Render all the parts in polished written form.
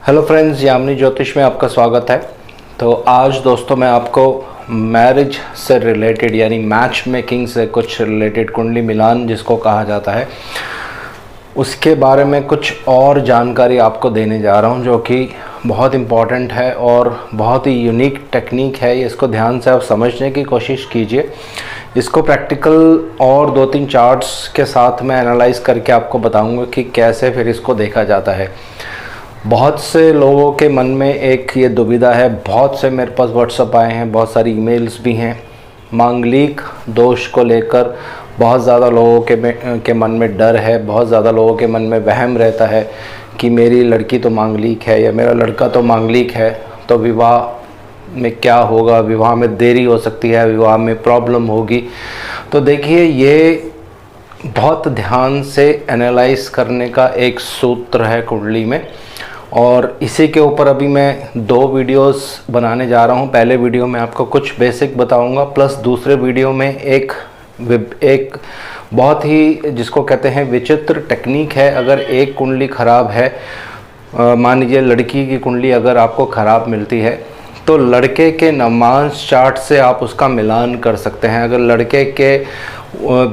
Hello friends, Yamini ज्योतिष में आपका स्वागत है। तो आज दोस्तों मैं आपको मैरिज से रिलेटेड यानी मैच मेकिंग से कुछ रिलेटेड कुंडली मिलान जिसको कहा जाता है उसके बारे में कुछ और जानकारी आपको देने जा रहा हूं, जो कि बहुत इम्पॉर्टेंट है और बहुत ही यूनिक टेक्निक है। इसको ध्यान से आप समझने की कोशिश कीजिए। इसको प्रैक्टिकल और 2-3 चार्ट्स के साथ मैं एनालाइज करके आपको बताऊंगा कि कैसे फिर इसको देखा जाता है। बहुत से लोगों के मन में एक ये दुविधा है, बहुत से मेरे पास व्हाट्सएप आए हैं, बहुत सारी ईमेल्स भी हैं। मांगलिक दोष को लेकर बहुत ज़्यादा लोगों के मन में डर है, बहुत ज़्यादा लोगों के मन में वहम रहता है कि मेरी लड़की तो मांगलिक है या मेरा लड़का तो मांगलिक है, तो विवाह में क्या होगा, विवाह में देरी हो सकती है, विवाह में प्रॉब्लम होगी। तो देखिए, ये बहुत ध्यान से एनालाइज करने का एक सूत्र है कुंडली में, और इसी के ऊपर अभी मैं 2 वीडियोस बनाने जा रहा हूं। पहले वीडियो में आपको कुछ बेसिक बताऊंगा, प्लस दूसरे वीडियो में एक बहुत ही जिसको कहते हैं विचित्र टेक्निक है। अगर एक कुंडली ख़राब है, मान लीजिए लड़की की कुंडली अगर आपको ख़राब मिलती है, तो लड़के के नमाज चार्ट से आप उसका मिलान कर सकते हैं। अगर लड़के के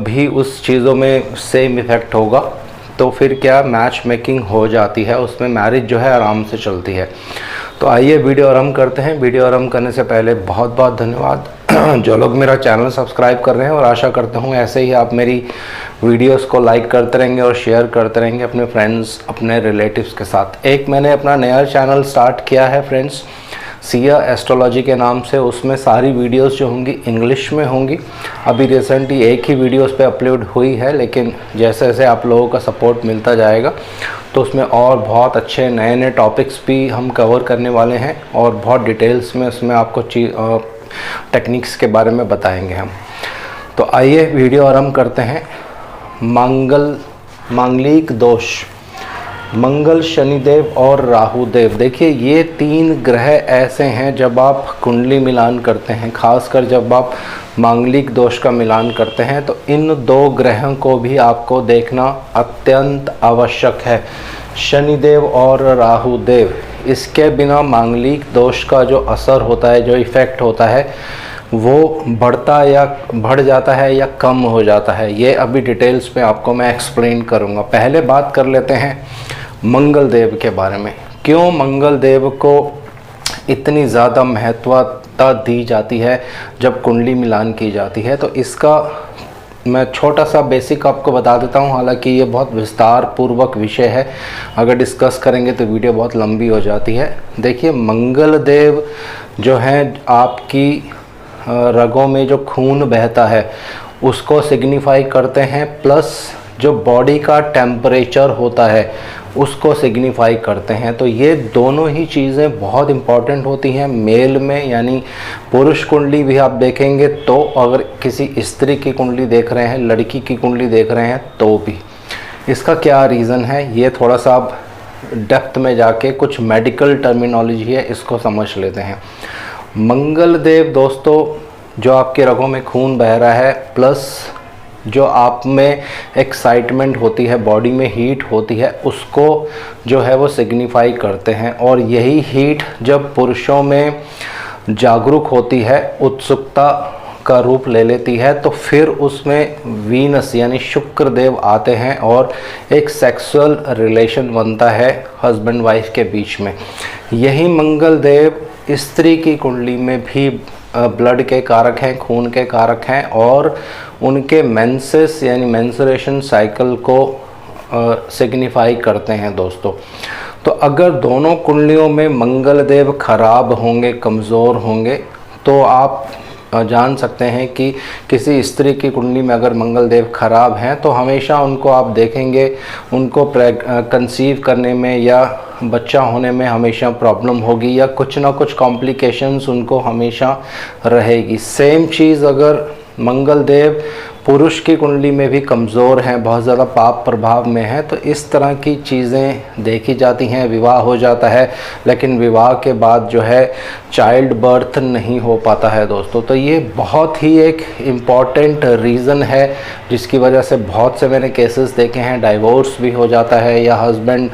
भी उस चीज़ों में सेम इफ़ेक्ट होगा तो फिर क्या मैच मेकिंग हो जाती है, उसमें मैरिज जो है आराम से चलती है। तो आइए वीडियो आरंभ करते हैं। वीडियो आरंभ करने से पहले बहुत बहुत धन्यवाद जो लोग मेरा चैनल सब्सक्राइब कर रहे हैं, और आशा करता हूँ ऐसे ही आप मेरी वीडियोस को लाइक करते रहेंगे और शेयर करते रहेंगे अपने फ्रेंड्स, अपने रिलेटिव्स के साथ। एक मैंने अपना नया चैनल स्टार्ट किया है फ्रेंड्स, सिया एस्ट्रोलॉजी के नाम से। उसमें सारी वीडियोस जो होंगी इंग्लिश में होंगी। अभी रिसेंटली एक ही वीडियो उस पर अपलोड हुई है, लेकिन जैसे जैसे आप लोगों का सपोर्ट मिलता जाएगा तो उसमें और बहुत अच्छे नए नए टॉपिक्स भी हम कवर करने वाले हैं, और बहुत डिटेल्स में उसमें आपको टेक्निक्स के बारे में बताएंगे हम। तो आइए वीडियो आरंभ करते हैं। मांगलिक दोष, मंगल, शनिदेव और राहु देव। देखिए, ये 3 ग्रह ऐसे हैं, जब आप कुंडली मिलान करते हैं, खासकर जब आप मांगलिक दोष का मिलान करते हैं, तो इन 2 ग्रहों को भी आपको देखना अत्यंत आवश्यक है, शनिदेव और राहु देव। इसके बिना मांगलिक दोष का जो असर होता है, जो इफ़ेक्ट होता है, वो बढ़ जाता है या कम हो जाता है। ये अभी डिटेल्स में आपको मैं एक्सप्लेन करूँगा। पहले बात कर लेते हैं मंगल देव के बारे में। क्यों मंगल देव को इतनी ज़्यादा महत्वता दी जाती है जब कुंडली मिलान की जाती है, तो इसका मैं छोटा सा बेसिक आपको बता देता हूँ। हालांकि ये बहुत विस्तार पूर्वक विषय है, अगर डिस्कस करेंगे तो वीडियो बहुत लंबी हो जाती है। देखिए, मंगल देव जो हैं, आपकी रगों में जो खून बहता है उसको सिग्निफाई करते हैं, प्लस जो बॉडी का टेम्परेचर होता है उसको सिग्निफाई करते हैं। तो ये दोनों ही चीज़ें बहुत इम्पॉर्टेंट होती हैं मेल में, यानी पुरुष कुंडली भी आप देखेंगे तो, अगर किसी स्त्री की कुंडली देख रहे हैं, लड़की की कुंडली देख रहे हैं तो भी। इसका क्या रीज़न है, ये थोड़ा सा आप डेप्थ में जाके कुछ मेडिकल टर्मिनोलॉजी है, इसको समझ लेते हैं। मंगल देव दोस्तों, जो आपके रगों में खून बह रहा है, प्लस जो आप में एक्साइटमेंट होती है, बॉडी में हीट होती है, उसको जो है वो सिग्निफाई करते हैं। और यही हीट जब पुरुषों में जागरूक होती है, उत्सुकता का रूप ले लेती है, तो फिर उसमें वीनस यानी शुक्र देव आते हैं और एक सेक्सुअल रिलेशन बनता है हस्बैंड वाइफ के बीच में। यही मंगल देव स्त्री की कुंडली में भी ब्लड के कारक हैं, खून के कारक हैं, और उनके मेंसेस यानी मेंसुरेशन साइकिल को सिग्निफाई करते हैं दोस्तों। तो अगर दोनों कुंडलियों में मंगल देव खराब होंगे, कमज़ोर होंगे, तो आप जान सकते हैं कि किसी स्त्री की कुंडली में अगर मंगल देव खराब हैं तो हमेशा उनको आप देखेंगे, उनको कंसीव करने में या बच्चा होने में हमेशा प्रॉब्लम होगी, या कुछ ना कुछ कॉम्प्लिकेशंस उनको हमेशा रहेगी। सेम चीज़ अगर मंगल देव पुरुष की कुंडली में भी कमज़ोर हैं, बहुत ज़्यादा पाप प्रभाव में हैं, तो इस तरह की चीज़ें देखी जाती हैं। विवाह हो जाता है लेकिन विवाह के बाद जो है चाइल्ड बर्थ नहीं हो पाता है दोस्तों। तो ये बहुत ही एक इम्पॉर्टेंट रीज़न है जिसकी वजह से बहुत से मैंने केसेस देखे हैं, डाइवोर्स भी हो जाता है या हस्बैंड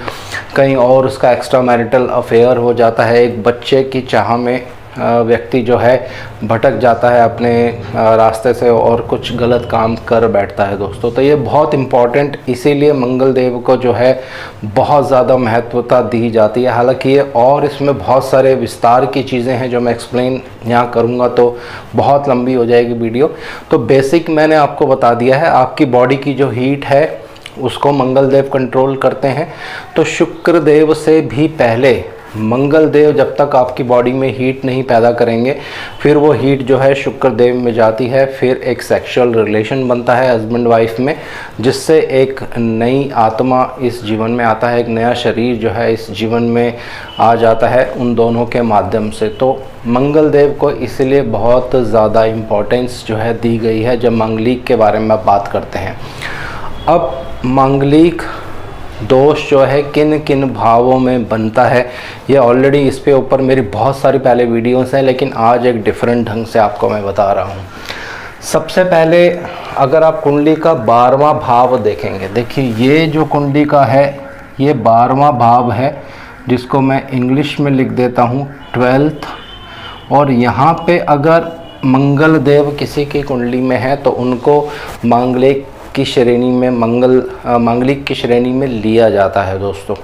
कहीं और उसका एक्स्ट्रा मैरिटल अफेयर हो जाता है। एक बच्चे की चाह में व्यक्ति जो है भटक जाता है अपने रास्ते से और कुछ गलत काम कर बैठता है दोस्तों। तो ये बहुत इम्पॉर्टेंट, इसीलिए मंगल देव को जो है बहुत ज़्यादा महत्वता दी जाती है। हालांकि ये और इसमें बहुत सारे विस्तार की चीज़ें हैं जो मैं एक्सप्लेन यहाँ करूँगा तो बहुत लंबी हो जाएगी वीडियो। तो बेसिक मैंने आपको बता दिया है। आपकी बॉडी की जो हीट है उसको मंगल देव कंट्रोल करते हैं। तो शुक्र देव से भी पहले मंगल देव जब तक आपकी बॉडी में हीट नहीं पैदा करेंगे, फिर वो हीट जो है शुक्र देव में जाती है, फिर एक सेक्सुअल रिलेशन बनता है हस्बैंड वाइफ में, जिससे एक नई आत्मा इस जीवन में आता है, एक नया शरीर जो है इस जीवन में आ जाता है उन दोनों के माध्यम से। तो मंगल देव को इसलिए बहुत ज़्यादा इम्पोर्टेंस जो है दी गई है जब मांगलिक के बारे में बात करते हैं। अब मांगलिक दोष जो है किन किन भावों में बनता है, ये ऑलरेडी इस पे ऊपर मेरी बहुत सारी पहले वीडियोस हैं, लेकिन आज एक डिफरेंट ढंग से आपको मैं बता रहा हूँ। सबसे पहले अगर आप कुंडली का 12वां भाव देखेंगे, देखिए ये जो कुंडली का है ये 12वां भाव है, जिसको मैं इंग्लिश में लिख देता हूँ 12th। और यहाँ पे अगर मंगल देव किसी की कुंडली में है तो उनको मांगलिक की श्रेणी में मांगलिक की श्रेणी में लिया जाता है दोस्तों।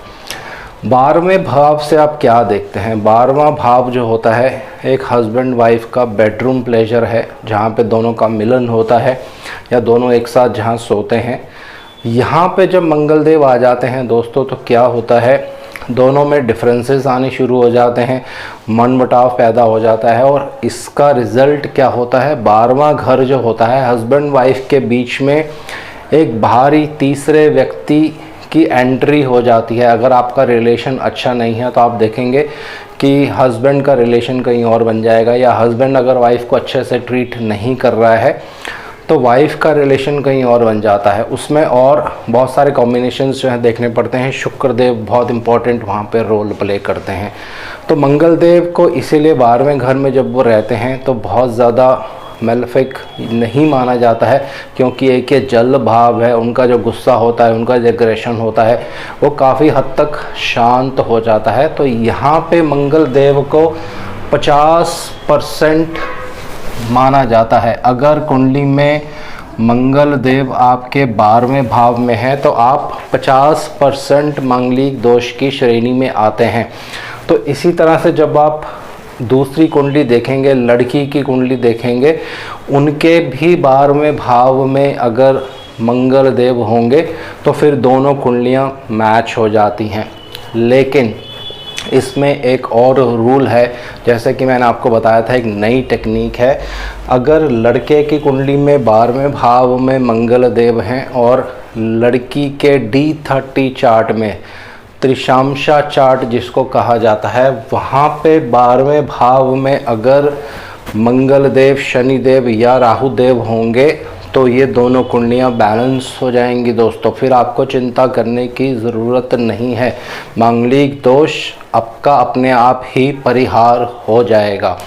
12वें भाव से आप क्या देखते हैं? 12वां भाव जो होता है एक हस्बैंड वाइफ का बेडरूम प्लेजर है, जहाँ पे दोनों का मिलन होता है या दोनों एक साथ जहाँ सोते हैं। यहाँ पे जब मंगल देव आ जाते हैं दोस्तों तो क्या होता है, दोनों में डिफरेंसेस आने शुरू हो जाते हैं, मनमुटाव पैदा हो जाता है। और इसका रिज़ल्ट क्या होता है, 12वां घर जो होता है हस्बैंड वाइफ के बीच में एक बाहरी तीसरे व्यक्ति की एंट्री हो जाती है। अगर आपका रिलेशन अच्छा नहीं है तो आप देखेंगे कि हस्बैंड का रिलेशन कहीं और बन जाएगा, या हस्बैंड अगर वाइफ को अच्छे से ट्रीट नहीं कर रहा है तो वाइफ का रिलेशन कहीं और बन जाता है। उसमें और बहुत सारे कॉम्बिनेशंस जो हैं देखने पड़ते हैं। शुक्र देव बहुत इंपॉर्टेंट वहाँ पे रोल प्ले करते हैं। तो मंगल देव को इसीलिए 12वें घर में जब वो रहते हैं तो बहुत ज़्यादा मेलेफिक नहीं माना जाता है, क्योंकि एक ये जल भाव है, उनका जो गुस्सा होता है, उनका जो एग्रेशन होता है वो काफ़ी हद तक शांत हो जाता है। तो यहाँ पे मंगल देव को 50% माना जाता है। अगर कुंडली में मंगल देव आपके 12वें भाव में है तो आप 50% मांगलिक दोष की श्रेणी में आते हैं। तो इसी तरह से जब आप दूसरी कुंडली देखेंगे, लड़की की कुंडली देखेंगे, उनके भी 12वें भाव में अगर मंगल देव होंगे तो फिर दोनों कुंडलियां मैच हो जाती हैं। लेकिन इसमें एक और रूल है, जैसे कि मैंने आपको बताया था, एक नई टेक्निक है। अगर लड़के की कुंडली में 12वें भाव में मंगल देव हैं और लड़की के D30 चार्ट में, त्रिशांशा चार्ट जिसको कहा जाता है, वहाँ पे 12वें भाव में अगर मंगल देव, शनि देव या राहु देव होंगे तो ये दोनों कुंडलियाँ बैलेंस हो जाएंगी दोस्तों। फिर आपको चिंता करने की ज़रूरत नहीं है, मांगलिक दोष आपका अपने आप ही परिहार हो जाएगा।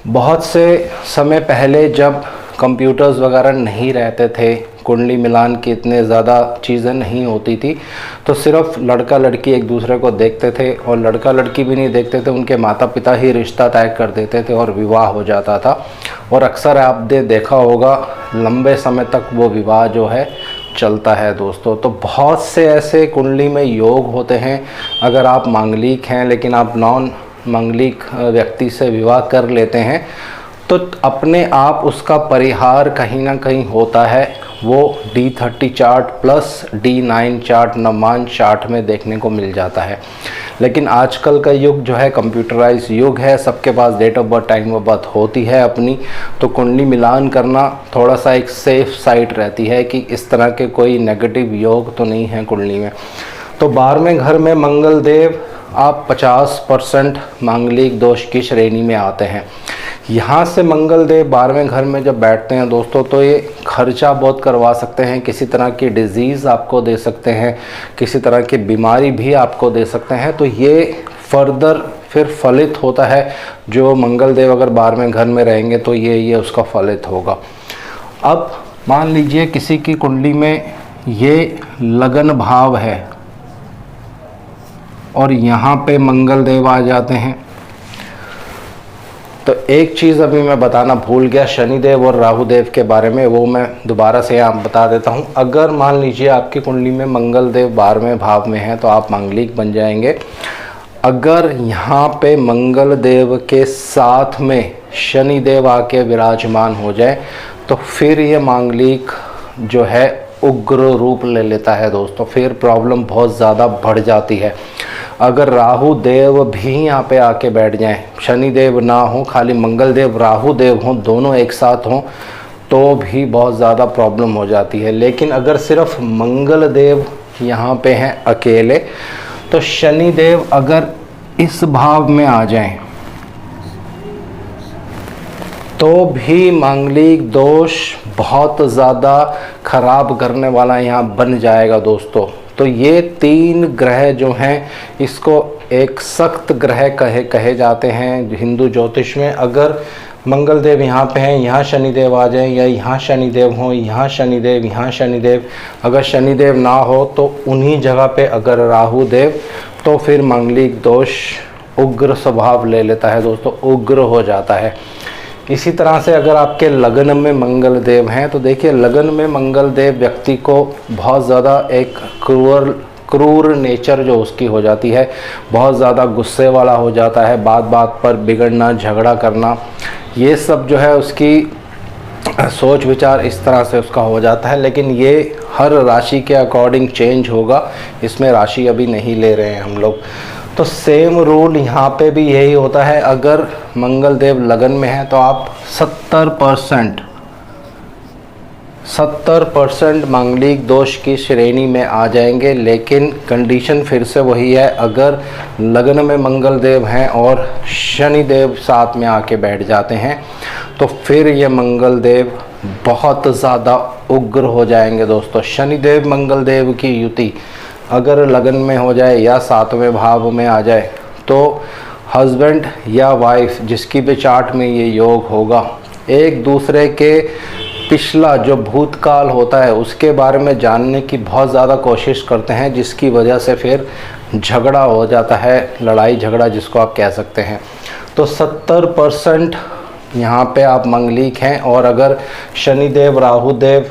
बहुत से समय पहले जब कंप्यूटर्स वगैरह नहीं रहते थे, कुंडली मिलान की इतने ज़्यादा चीज़ें नहीं होती थी, तो सिर्फ लड़का लड़की एक दूसरे को देखते थे, और लड़का लड़की भी नहीं देखते थे, उनके माता पिता ही रिश्ता तय कर देते थे और विवाह हो जाता था। और अक्सर आपने देखा होगा लंबे समय तक वो विवाह जो है चलता है दोस्तों। तो बहुत से ऐसे कुंडली में योग होते हैं, अगर आप मांगलिक हैं लेकिन आप नॉन मांगलिक व्यक्ति से विवाह कर लेते हैं तो अपने आप उसका परिहार कहीं ना कहीं होता है। वो D30 chart plus D9 chart, नवमान चार्ट में देखने को मिल जाता है। लेकिन आजकल का युग जो है कंप्यूटराइज युग है, सबके पास date of birth, time of birth होती है अपनी, तो कुंडली मिलान करना थोड़ा सा एक सेफ साइड रहती है कि इस तरह के कोई नेगेटिव योग तो नहीं है कुंडली में। तो 12वें घर में मंगल देव, आप 50% मांगलिक दोष की श्रेणी में आते हैं। यहाँ से मंगल देव 12वें घर में जब बैठते हैं दोस्तों, तो ये खर्चा बहुत करवा सकते हैं, किसी तरह की डिजीज़ आपको दे सकते हैं, किसी तरह की बीमारी भी आपको दे सकते हैं। तो ये फर्दर फिर फलित होता है, जो मंगल देव अगर 12वें घर में रहेंगे तो ये उसका फलित होगा। अब मान लीजिए किसी की कुंडली में ये लगन भाव है और यहाँ पे मंगल देव आ जाते हैं, तो एक चीज़ अभी मैं बताना भूल गया शनिदेव और राहु देव के बारे में, वो मैं दोबारा से यहाँ बता देता हूँ। अगर मान लीजिए आपकी कुंडली में मंगल देव 12वें भाव में है तो आप मांगलिक बन जाएंगे। अगर यहाँ पे मंगल देव के साथ में शनिदेव आके विराजमान हो जाए तो फिर ये मांगलिक जो है उग्र रूप ले लेता है दोस्तों, फिर प्रॉब्लम बहुत ज़्यादा बढ़ जाती है। अगर राहु देव भी यहाँ पे आके बैठ जाएं, शनि देव ना हो, खाली मंगल देव राहु देव हों, दोनों एक साथ हों, तो भी बहुत ज़्यादा प्रॉब्लम हो जाती है। लेकिन अगर सिर्फ मंगल देव यहाँ पे हैं अकेले, तो शनि देव अगर इस भाव में आ जाएं तो भी मांगलिक दोष बहुत ज़्यादा खराब करने वाला यहाँ बन जाएगा दोस्तों। तो ये 3 ग्रह जो हैं, इसको एक सख्त ग्रह कहे जाते हैं हिंदू ज्योतिष में। अगर मंगल देव यहाँ पे हैं, यहाँ शनिदेव आ जाएं, या यहाँ शनिदेव हों, यहाँ शनिदेव, यहाँ शनिदेव, अगर शनिदेव ना हो तो उन्हीं जगह पे अगर राहु देव, तो फिर मांगलिक दोष उग्र स्वभाव ले लेता है दोस्तों, उग्र हो जाता है। इसी तरह से अगर आपके लगन में मंगल देव हैं तो देखिए, लगन में मंगल देव व्यक्ति को बहुत ज़्यादा एक क्रूर नेचर जो उसकी हो जाती है, बहुत ज़्यादा गुस्से वाला हो जाता है, बात बात पर बिगड़ना, झगड़ा करना, ये सब जो है उसकी सोच विचार इस तरह से उसका हो जाता है। लेकिन ये हर राशि के अकॉर्डिंग चेंज होगा, इसमें राशि अभी नहीं ले रहे हैं हम लोग। तो सेम रूल यहाँ पे भी यही होता है। अगर मंगल देव लगन में है तो आप 70% मांगलिक दोष की श्रेणी में आ जाएंगे। लेकिन कंडीशन फिर से वही है, अगर लगन में मंगल देव हैं और शनि देव साथ में आके बैठ जाते हैं तो फिर ये मंगल देव बहुत ज़्यादा उग्र हो जाएंगे दोस्तों। शनि देव मंगल देव की युति अगर लगन में हो जाए या 7वें भाव में आ जाए तो हस्बैंड या वाइफ जिसकी भी चार्ट में ये योग होगा, एक दूसरे के पिछला जो भूतकाल होता है उसके बारे में जानने की बहुत ज़्यादा कोशिश करते हैं, जिसकी वजह से फिर झगड़ा हो जाता है, लड़ाई झगड़ा जिसको आप कह सकते हैं। तो 70% यहाँ पे आप मंगलिक हैं। और अगर शनिदेव राहु देव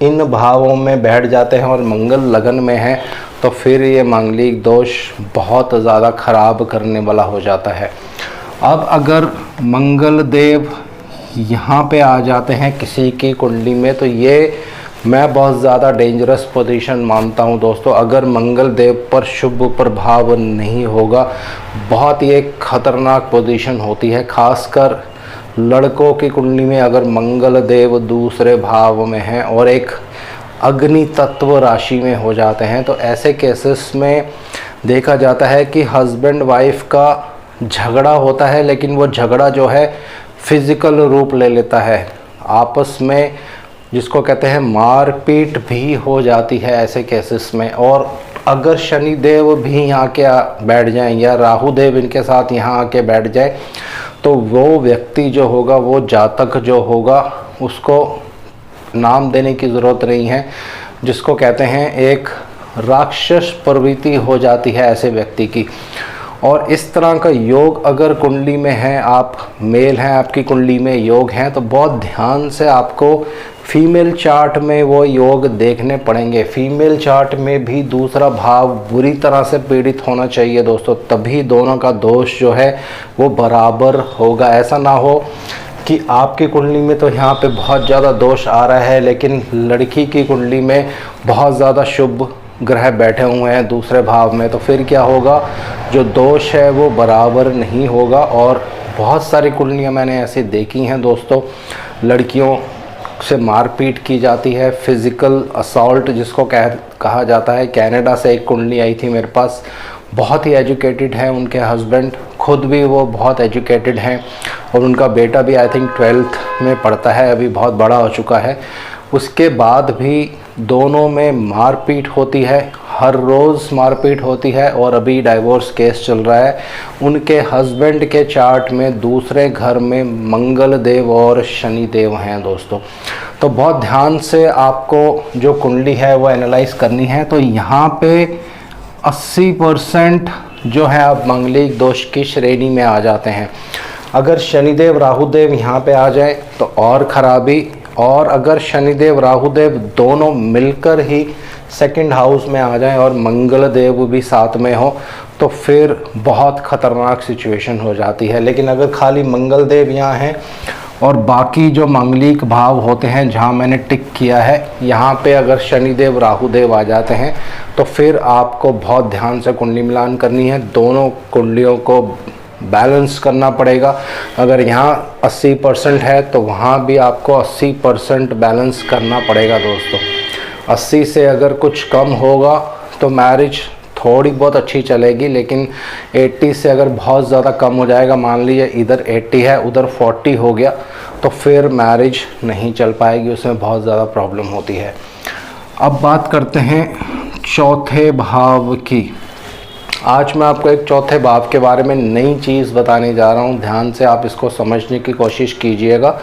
इन भावों में बैठ जाते हैं और मंगल लगन में है तो फिर ये मांगलिक दोष बहुत ज़्यादा खराब करने वाला हो जाता है। अब अगर मंगल देव यहाँ पे आ जाते हैं किसी की कुंडली में तो ये मैं बहुत ज़्यादा डेंजरस पोजीशन मानता हूँ दोस्तों। अगर मंगल देव पर शुभ प्रभाव नहीं होगा, बहुत ही एक ख़तरनाक पोजीशन होती है। खासकर लड़कों की कुंडली में अगर मंगल देव दूसरे भाव में हैं और एक अग्नि तत्व राशि में हो जाते हैं तो ऐसे केसेस में देखा जाता है कि हस्बैंड वाइफ का झगड़ा होता है, लेकिन वो झगड़ा जो है फिज़िकल रूप ले लेता है, आपस में जिसको कहते हैं मारपीट भी हो जाती है ऐसे केसेस में। और अगर शनि देव भी यहाँ के बैठ जाएं या राहु देव इनके साथ यहाँ आके बैठ जाए तो वो व्यक्ति जो होगा, वो जातक जो होगा, उसको नाम देने की ज़रूरत नहीं है, जिसको कहते हैं एक राक्षस प्रवृत्ति हो जाती है ऐसे व्यक्ति की। और इस तरह का योग अगर कुंडली में है, आप मेल हैं, आपकी कुंडली में योग हैं, तो बहुत ध्यान से आपको फीमेल चार्ट में वो योग देखने पड़ेंगे। फीमेल चार्ट में भी दूसरा भाव बुरी तरह से पीड़ित होना चाहिए दोस्तों, तभी दोनों का दोष जो है वो बराबर होगा। ऐसा ना हो कि आपकी कुंडली में तो यहाँ पे बहुत ज़्यादा दोष आ रहा है, लेकिन लड़की की कुंडली में बहुत ज़्यादा शुभ ग्रह बैठे हुए हैं दूसरे भाव में, तो फिर क्या होगा, जो दोष है वो बराबर नहीं होगा। और बहुत सारी कुंडलियाँ मैंने ऐसी देखी हैं दोस्तों, लड़कियों से मारपीट की जाती है, फिज़िकल असॉल्ट जिसको कहा जाता है। कनाडा से एक कुंडली आई थी मेरे पास, बहुत ही एजुकेटेड है, उनके हस्बैंड खुद भी वो बहुत एजुकेटेड हैं और उनका बेटा भी आई थिंक 12th में पढ़ता है, अभी बहुत बड़ा हो चुका है। उसके बाद भी दोनों में मारपीट होती है, हर रोज़ मारपीट होती है और अभी डाइवोर्स केस चल रहा है। उनके हस्बैंड के चार्ट में दूसरे घर में मंगल देव और शनि देव हैं दोस्तों। तो बहुत ध्यान से आपको जो कुंडली है वो एनालाइज करनी है। तो यहाँ पे 80% जो है आप मांगलिक दोष की श्रेणी में आ जाते हैं। अगर शनिदेव राहुदेव यहाँ पे आ जाए तो और ख़राबी, और अगर शनिदेव राहुदेव दोनों मिलकर ही सेकंड हाउस में आ जाएं और मंगल देव भी साथ में हो तो फिर बहुत ख़तरनाक सिचुएशन हो जाती है। लेकिन अगर खाली मंगल देव यहाँ हैं और बाकी जो मांगलिक भाव होते हैं जहाँ मैंने टिक किया है, यहाँ पे अगर शनिदेव राहुदेव आ जाते हैं तो फिर आपको बहुत ध्यान से कुंडली मिलान करनी है। दोनों कुंडलियों को बैलेंस करना पड़ेगा। अगर यहाँ 80% है तो वहाँ भी आपको 80% बैलेंस करना पड़ेगा दोस्तों। 80 से अगर कुछ कम होगा तो मैरिज थोड़ी बहुत अच्छी चलेगी, लेकिन 80 से अगर बहुत ज़्यादा कम हो जाएगा, मान लीजिए इधर 80 है उधर 40 हो गया, तो फिर मैरिज नहीं चल पाएगी, उसमें बहुत ज़्यादा प्रॉब्लम होती है। अब बात करते हैं चौथे भाव की। आज मैं आपको एक चौथे भाव के बारे में नई चीज़ बताने जा रहा हूँ। ध्यान से आप इसको समझने की कोशिश कीजिएगा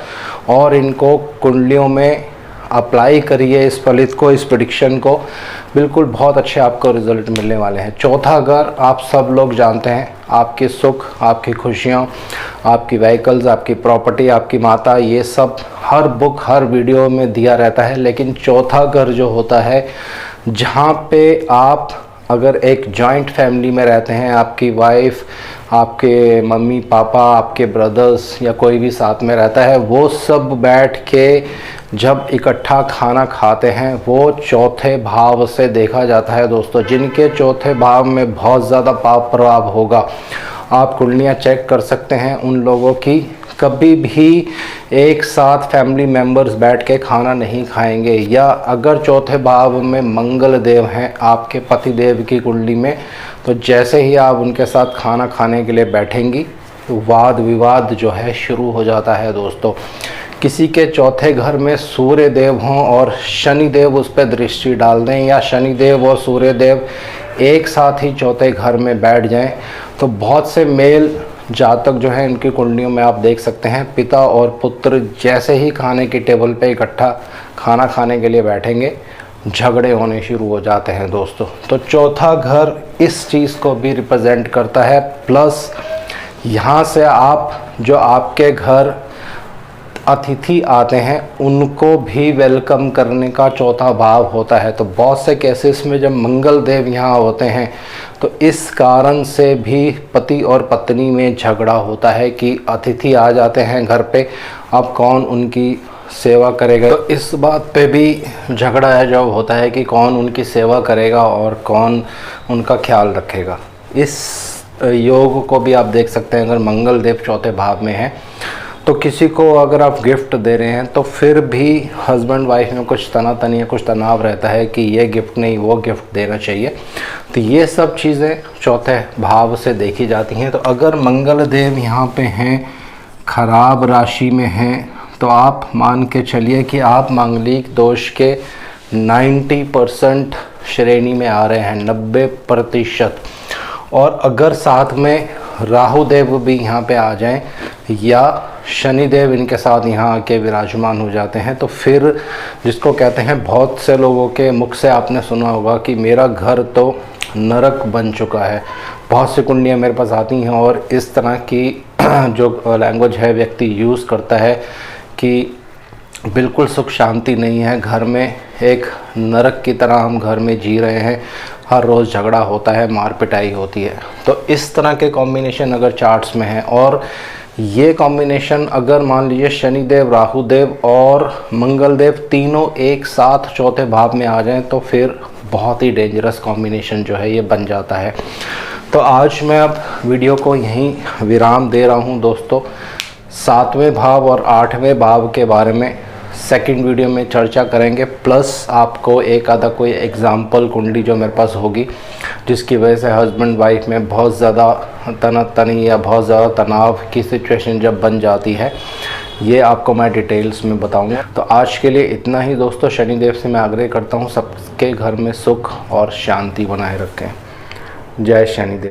और इनको कुंडलियों में अप्लाई करिए, इस फलित को, इस प्रेडिक्शन को। बिल्कुल बहुत अच्छे आपको रिजल्ट मिलने वाले हैं। चौथा घर आप सब लोग जानते हैं, आपके सुख, आपकी खुशियाँ, आपकी व्हीकल्स, आपकी प्रॉपर्टी, आपकी माता, ये सब हर बुक हर वीडियो में दिया रहता है। लेकिन चौथा घर जो होता है, जहाँ पे आप अगर एक जॉइंट फैमिली में रहते हैं, आपकी वाइफ, आपके मम्मी पापा, आपके ब्रदर्स या कोई भी साथ में रहता है, वो सब बैठ के जब इकट्ठा खाना खाते हैं, वो चौथे भाव से देखा जाता है दोस्तों। जिनके चौथे भाव में बहुत ज़्यादा पाप प्रभाव होगा, आप कुंडलियाँ चेक कर सकते हैं उन लोगों की, कभी भी एक साथ फैमिली मेम्बर्स बैठ के खाना नहीं खाएंगे। या अगर चौथे भाव में मंगल देव हैं आपके पति देव की कुंडली में, तो जैसे ही आप उनके साथ खाना खाने के लिए बैठेंगी तो वाद विवाद जो है शुरू हो जाता है दोस्तों। किसी के चौथे घर में सूर्य देव हों और शनि देव उस पर दृष्टि डाल दें, या शनि देव और सूर्य देव एक साथ ही चौथे घर में बैठ जाएं, तो बहुत से मेल जातक जो है इनकी कुंडलियों में आप देख सकते हैं, पिता और पुत्र जैसे ही खाने की टेबल पे इकट्ठा खाना खाने के लिए बैठेंगे, झगड़े होने शुरू हो जाते हैं दोस्तों। तो चौथा घर इस चीज़ को भी रिप्रेजेंट करता है। प्लस यहाँ से आप जो आपके घर अतिथि आते हैं उनको भी वेलकम करने का चौथा भाव होता है। तो बहुत से केसेस में जब मंगल देव यहाँ होते हैं तो इस कारण से भी पति और पत्नी में झगड़ा होता है कि अतिथि आ जाते हैं घर पे, अब कौन उनकी सेवा करेगा। तो इस बात पे भी झगड़ा है जो होता है कि कौन उनकी सेवा करेगा और कौन उनका ख्याल रखेगा। इस योग को भी आप देख सकते हैं, अगर मंगल देव चौथे भाव में है तो किसी को अगर आप गिफ्ट दे रहे हैं तो फिर भी हस्बैंड वाइफ में कुछ तनातनी या कुछ तनाव रहता है कि ये गिफ्ट नहीं वो गिफ्ट देना चाहिए। तो ये सब चीज़ें चौथे भाव से देखी जाती हैं। तो अगर मंगल देव यहाँ पे हैं, खराब राशि में हैं, तो आप मान के चलिए कि आप मांगलिक दोष के 90% श्रेणी में आ रहे हैं, 90%। और अगर साथ में राहु देव भी यहाँ पे आ जाएं या शनि देव इनके साथ यहाँ आके विराजमान हो जाते हैं, तो फिर जिसको कहते हैं, बहुत से लोगों के मुख से आपने सुना होगा कि मेरा घर तो नरक बन चुका है। बहुत सी कुंडलियाँ मेरे पास आती हैं और इस तरह की जो लैंग्वेज है व्यक्ति यूज़ करता है कि बिल्कुल सुख शांति नहीं है घर में, एक नरक की तरह हम घर में जी रहे हैं, हर रोज़ झगड़ा होता है, मार पिटाई होती है। तो इस तरह के कॉम्बिनेशन अगर चार्ट्स में है और ये कॉम्बिनेशन अगर मान लीजिए शनिदेव, राहुदेव और मंगल देव तीनों एक साथ चौथे भाव में आ जाएं, तो फिर बहुत ही डेंजरस कॉम्बिनेशन जो है ये बन जाता है। तो आज मैं अब वीडियो को यहीं विराम दे रहा हूँ दोस्तों। 7वें भाव और 8वें भाव के बारे में सेकंड वीडियो में चर्चा करेंगे, प्लस आपको एक आधा कोई एग्जाम्पल कुंडली जो मेरे पास होगी जिसकी वजह से हस्बैंड वाइफ में बहुत ज़्यादा तनातनी या बहुत ज़्यादा तनाव की सिचुएशन जब बन जाती है, ये आपको मैं डिटेल्स में बताऊंगा। तो आज के लिए इतना ही दोस्तों। शनिदेव से मैं आग्रह करता हूँ सबके घर में सुख और शांति बनाए रखें। जय शनिदेव।